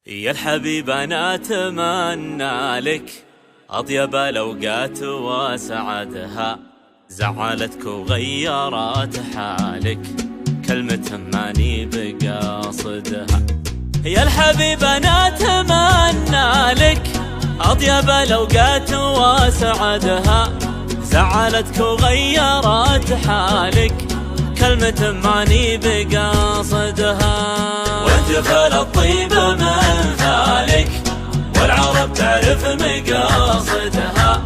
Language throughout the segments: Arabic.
يا الحبيب أنا أتمنى لك أطيب الأوقات وسعدها، زعلتك وغيرت حالك كلمة ماني بقاصدها. يا الحبيب أنا أتمنى لك أطيب الأوقات وسعدها، زعلتك وغيرت حالك كلمة ماني بقاصدها. وانتفل الطيب من ذلك والعرب تعرف مقاصدها،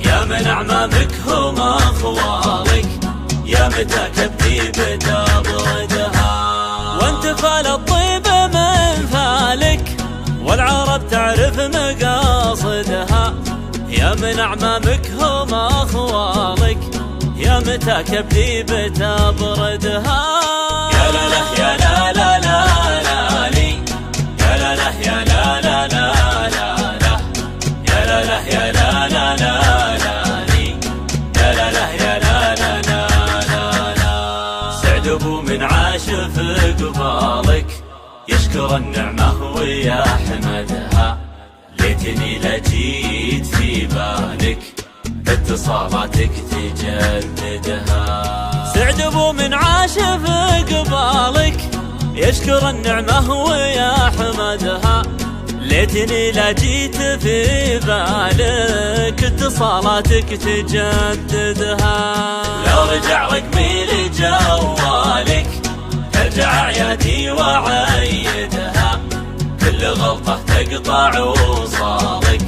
يا من أعمامك هم أخوالك يا متى كبدي بتبردها. وانتفل الطيب من ذلك والعرب تعرف مقاصدها، يا من أعمامك هم أخوالك يا متى كبدي بتبردها. يا لا لا يا لا لا لا لا لي، يا لا لا يا لا لا لا لا لا، يا لا لا يا لا لا لا لا لي، يا لا لا يا لا لا لا لا لا. سعد ابو من عاش في قبالك يشكر النعمة ويحمدها، ليتني لجيت في بالك اتصالاتك تجددها. سعد ابو من عاش في قبالك يشكر النعمة ويحمدها، ليتني لجيت في بالك اتصالاتك تجددها. لو رجع رقمي لجوالك ترجع عيادي وعيدها، كل غلطة تقطع وصالك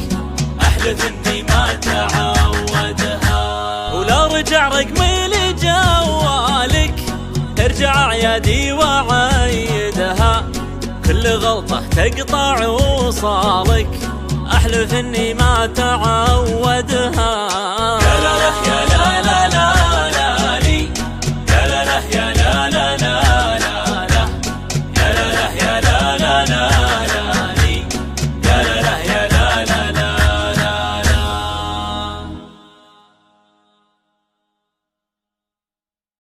أحلف إني ما تعودها. ولو رجع رقمي لجوالك ترجع عيادي وعيدها، كل غلطة تقطع وصالك أحلف إني ما تعودها.